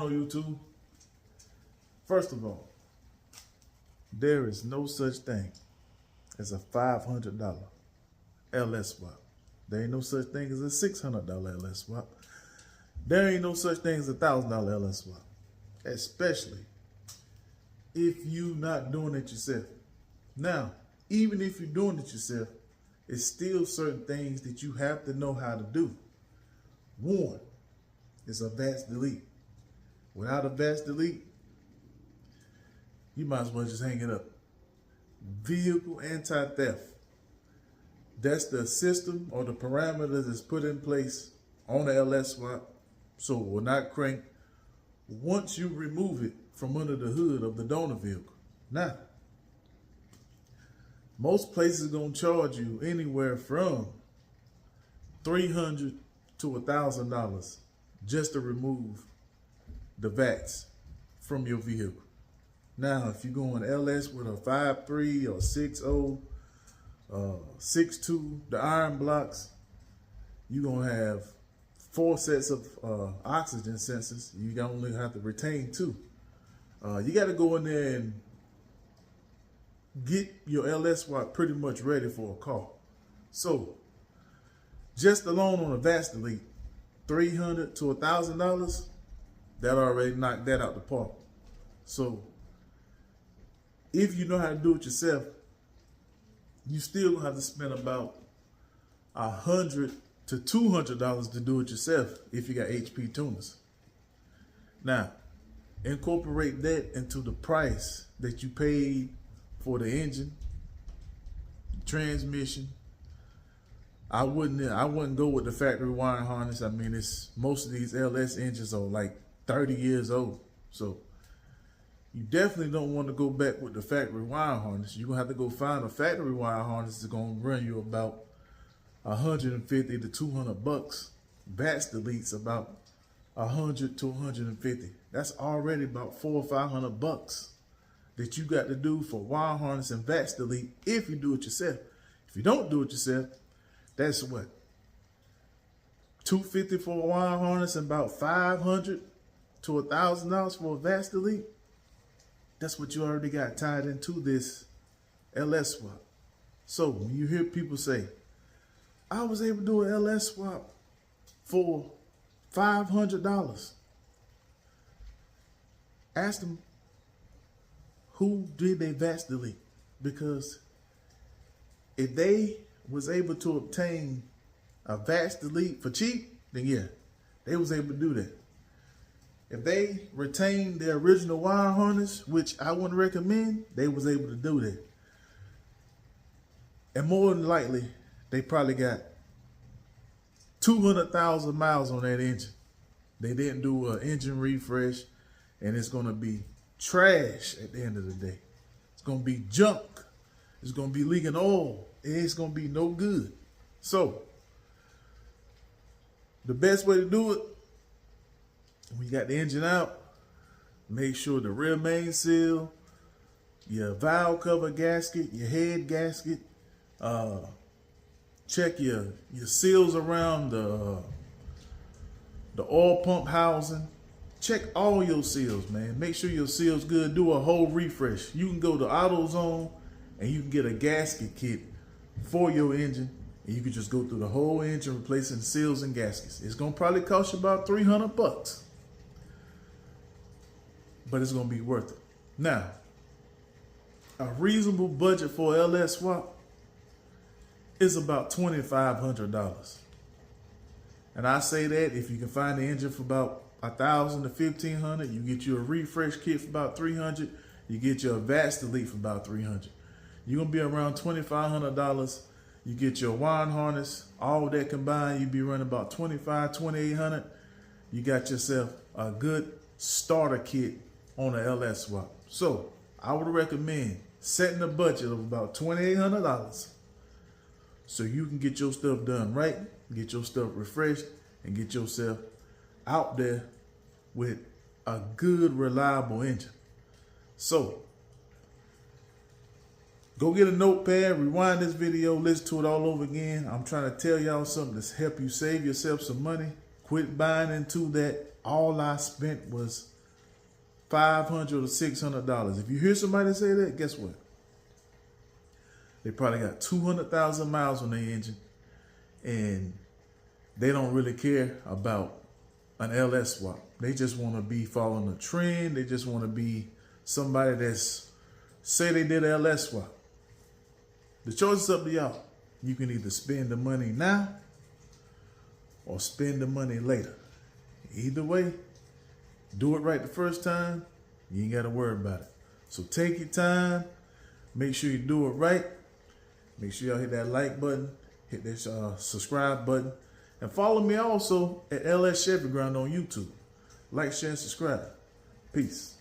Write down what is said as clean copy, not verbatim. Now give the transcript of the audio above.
on YouTube? First of all, there is no such thing as a $500 LS swap. There ain't no such thing as a $600 LS swap. There ain't no such thing as a $1,000 LS swap, especially if you not doing it yourself. Now, even if you're doing it yourself, it's still certain things that you have to know how to do. One is a VATS delete. Without a VATS delete, you might as well just hang it up. Vehicle anti-theft. That's the system or the parameters that's put in place on the LS swap so it will not crank once you remove it from under the hood of the donor vehicle. Now, most places are going to charge you anywhere from $300 to $1,000 just to remove the VATS from your vehicle. Now, if you're going LS with a 5.3 or 6.0, 6.2, the iron blocks, you're going to have 4 sets of oxygen sensors. You only have to retain 2. You got to go in there and get your LS swap pretty much ready for a call. So, just alone on a VATS delete, $300 to $1,000, that already knocked that out the park. So, if you know how to do it yourself, you still gonna have to spend about $100 to $200 to do it yourself if you got HP tuners. Now, incorporate that into the price that you paid for the engine, transmission. I wouldn't go with the factory wiring harness. I mean, most of these LS engines are like 30 years old, so you definitely don't want to go back with the factory wire harness. You're gonna have to go find a factory wire harness that's gonna run you about $150 to $200. VATS deletes about $100 to $150. That's already about $400 or $500 that you got to do for wire harness and VATS delete if you do it yourself. If you don't do it yourself, that's what? $250 for a wire harness and about $500 to $1,000 for a VATS delete. That's what you already got tied into this LS swap. So when you hear people say, I was able to do an LS swap for $500, ask them, who did they VATS delete? Because if they was able to obtain a VATS delete for cheap, then yeah, they was able to do that. If they retained their original wire harness, which I wouldn't recommend, they was able to do that. And more than likely, they probably got 200,000 miles on that engine. They didn't do an engine refresh, and it's going to be trash at the end of the day. It's going to be junk. It's going to be leaking oil. It's going to be no good. So, the best way to do it, when you got the engine out, make sure the rear main seal, your valve cover gasket, your head gasket, check your seals around the oil pump housing. Check all your seals, man. Make sure your seal's good. Do a whole refresh. You can go to AutoZone and you can get a gasket kit for your engine, and you can just go through the whole engine replacing seals and gaskets. It's gonna probably cost you about $300, but it's gonna be worth it. Now, a reasonable budget for LS swap is about $2,500. And I say that if you can find the engine for about $1,000 to $1,500, you get you a refresh kit for about $300, you get your VATS delete for about $300. You're gonna be around $2,500. You get your wiring harness, all that combined, you'd be running about $2,500, $2,800. You got yourself a good starter kit on an LS swap. So I would recommend setting a budget of about $2,800 so you can get your stuff done right, get your stuff refreshed, and get yourself out there with a good, reliable engine. So go get a notepad, rewind this video, listen to it all over again. I'm trying to tell y'all something to help you save yourself some money. Quit buying into that. All I spent was $500 or $600. If you hear somebody say that, guess what? They probably got 200,000 miles on their engine, and they don't really care about an LS swap. They just want to be following a trend. They just want to be somebody that's, say they did an LS swap. The choice is up to y'all. You can either spend the money now or spend the money later. Either way, do it right the first time. You ain't got to worry about it. So take your time. Make sure you do it right. Make sure y'all hit that like button. Hit that subscribe button. And follow me also at LS Chevy Ground on YouTube. Like, share, and subscribe. Peace.